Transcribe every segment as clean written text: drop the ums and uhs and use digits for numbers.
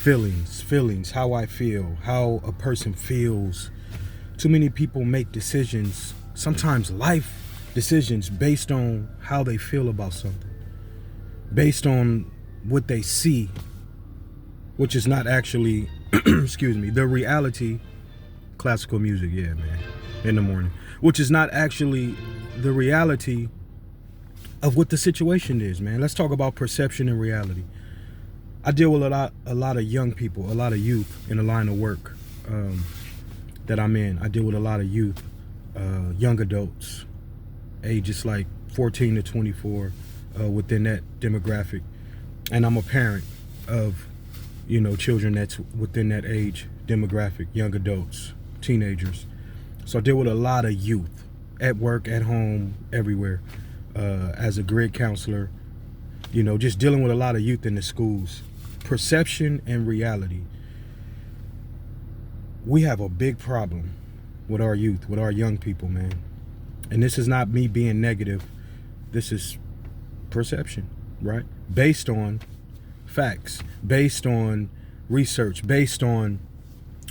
Feelings, how I feel, how a person feels. Too many people make decisions, sometimes life decisions, based on how they feel about something, based on what they see, which is not actually, excuse me, the reality. Classical music, yeah, man, in the morning, which is not actually the reality of what the situation is, man. Let's talk about perception and reality. I deal with a lot of young people, a lot of youth in the line of work that I'm in. I deal with a lot of youth, young adults, ages like 14 to 24, within that demographic. And I'm a parent of, children that's within that age demographic, young adults, teenagers. So I deal with a lot of youth at work, at home, everywhere. As a grid counselor, just dealing with a lot of youth in the schools. Perception and reality. We have a big problem with our youth, with our young people, man. And this is not me being negative. This is perception, right? Based on facts, based on research, based on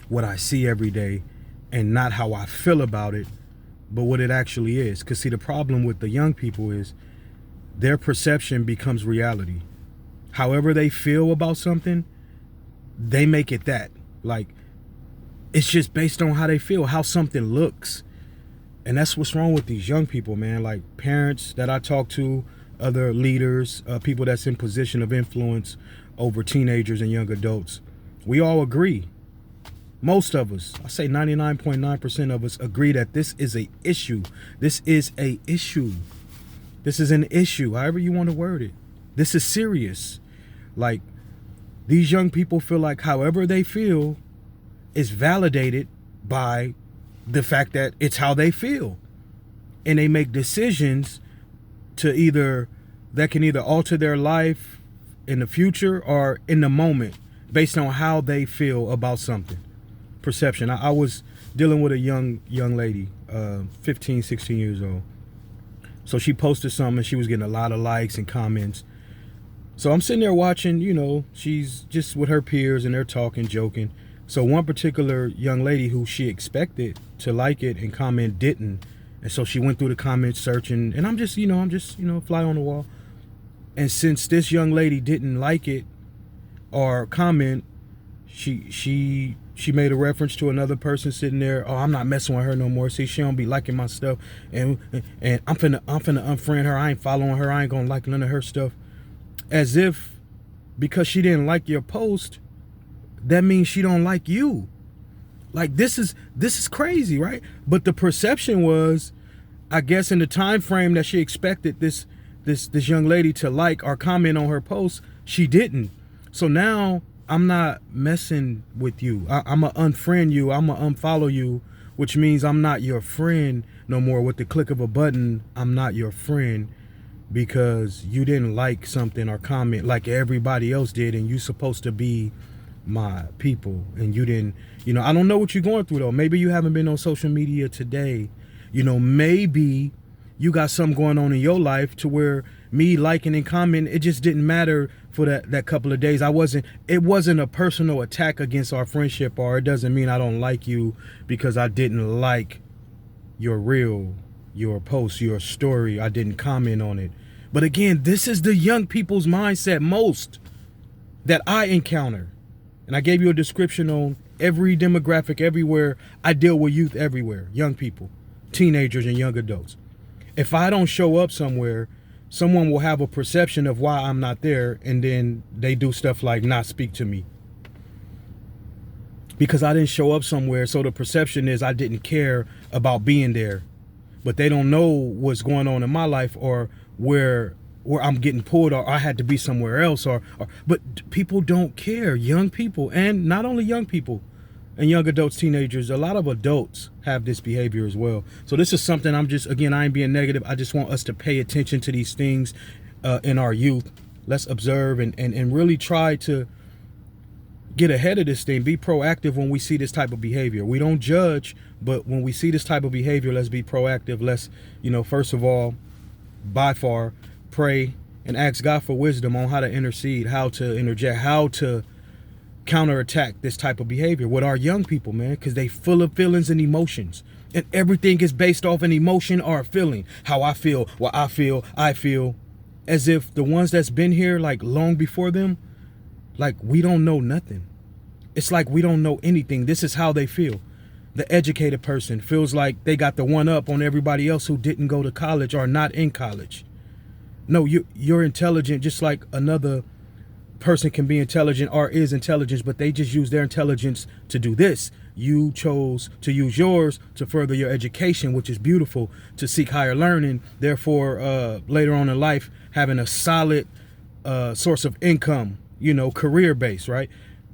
what I see every day, and not how I feel about it, but what it actually is. Because see, the problem with the young people is their perception becomes reality. However they feel about something, they make it that. Like, it's just based on how they feel, how something looks. And that's what's wrong with these young people, man. Like, parents that I talk to, other leaders, people that's in position of influence over teenagers and young adults, we all agree. Most of us, I say 99.9% of us agree that this is a issue. This is a issue. This is an issue, however you want to word it. This is serious. Like, these young people feel like however they feel is validated by the fact that it's how they feel. And they make decisions that can either alter their life in the future or in the moment based on how they feel about something. Perception. I was dealing with a young lady, 15, 16 years old. So she posted something and she was getting a lot of likes and comments. So I'm sitting there watching, she's just with her peers and they're talking, joking. So one particular young lady who she expected to like it and comment didn't. And so she went through the comments searching, and I'm just fly on the wall. And since this young lady didn't like it or comment, she made a reference to another person sitting there. Oh, I'm not messing with her no more. See, she don't be liking my stuff, and I'm finna unfriend her. I ain't following her. I ain't gonna like none of her stuff. As if because she didn't like your post, that means she don't like you. Like, this is crazy, right? But the perception was, I guess, in the time frame that she expected this young lady to like or comment on her post, she didn't. So now I'm not messing with you. I'm going to unfriend you. I'm going to unfollow you, which means I'm not your friend no more. With the click of a button, I'm not your friend because you didn't like something or comment like everybody else did, and you're supposed to be my people, and you didn't. I don't know what you're going through, though. Maybe you haven't been on social media today. Maybe you got something going on in your life to where me liking and commenting, it just didn't matter for that couple of days. It wasn't a personal attack against our friendship, or it doesn't mean I don't like you because I didn't like your reel, your post, your story. I didn't comment on it. But again, this is the young people's mindset most that I encounter. And I gave you a description on every demographic everywhere. I deal with youth everywhere, young people, teenagers and young adults. If I don't show up somewhere, someone will have a perception of why I'm not there, and then they do stuff like not speak to me because I didn't show up somewhere. So the perception is I didn't care about being there, but they don't know what's going on in my life, or where I'm getting pulled, or I had to be somewhere else, but people don't care. Young people, and not only young people and young adults, teenagers, a lot of adults have this behavior as well. So this is something I ain't being negative. I just want us to pay attention to these things in our youth. Let's observe and really try to get ahead of this thing. Be proactive when we see this type of behavior. We don't judge, but when we see this type of behavior, let's be proactive. Let's, first of all, by far, pray and ask God for wisdom on how to intercede, how to interject, how to counterattack this type of behavior with our young people, man, because they full of feelings and emotions. And everything is based off an emotion or a feeling. How I feel, what I feel. As if the ones that's been here like long before them, like we don't know nothing. It's like we don't know anything. This is how they feel. The educated person feels like they got the one up on everybody else who didn't go to college or not in college. No, you're intelligent just like another person can be intelligent or is intelligent, but they just use their intelligence to do this. You chose to use yours to further your education, which is beautiful, to seek higher learning. Therefore, later on in life, having a solid source of income, career base, right?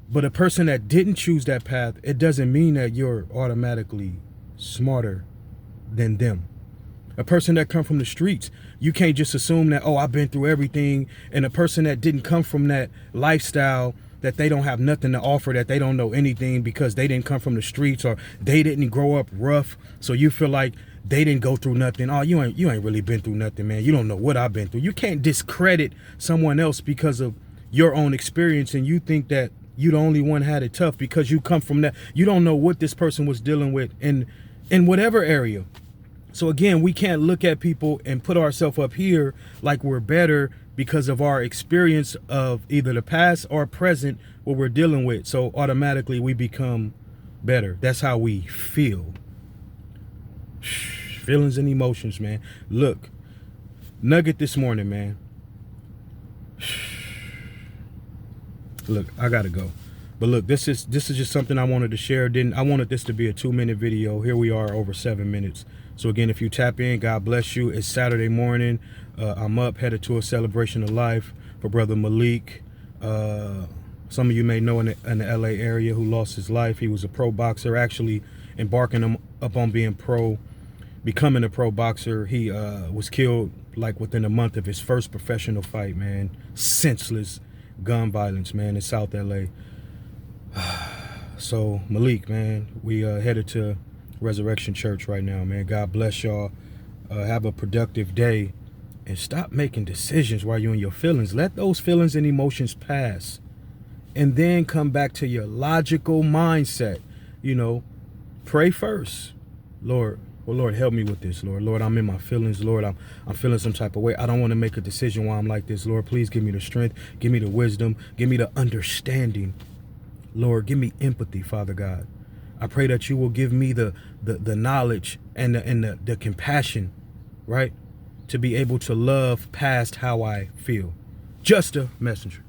But a person that didn't choose that path, it doesn't mean that you're automatically smarter than them. A person that come from the streets, you can't just assume that, oh, I've been through everything. And a person that didn't come from that lifestyle, that they don't have nothing to offer, that they don't know anything because they didn't come from the streets or they didn't grow up rough. So you feel like they didn't go through nothing. Oh, you ain't really been through nothing, man. You don't know what I've been through. You can't discredit someone else because of your own experience and you think that you the only one had it tough because you come from that. You don't know what this person was dealing with in whatever area. So again, we can't look at people and put ourselves up here like we're better because of our experience of either the past or present, what we're dealing with. So automatically we become better. That's how we feel. Feelings and emotions, man. Look, nugget this morning, man. Look, I gotta go. But look, this is just something I wanted to share. I wanted this to be a 2-minute video. Here we are, over 7 minutes. So again, if you tap in, God bless you. It's Saturday morning. I'm up, headed to a celebration of life for Brother Malik. Some of you may know in the LA area who lost his life. He was a pro boxer, actually embarking up on becoming a pro boxer. He was killed like within a month of his first professional fight, man. Senseless gun violence, man, in South LA. So Malik, man, we headed to Resurrection Church right now, man. God bless y'all. Have a productive day and stop making decisions while you're in your feelings. Let those feelings and emotions pass and then come back to your logical mindset. Pray first. Lord, help me with this, Lord. Lord, I'm in my feelings, Lord. I'm feeling some type of way. I don't want to make a decision while I'm like this, Lord. Please give me the strength, give me the wisdom, give me the understanding. Lord, give me empathy, Father God. I pray that you will give me the knowledge and the compassion, right? To be able to love past how I feel. Just a messenger.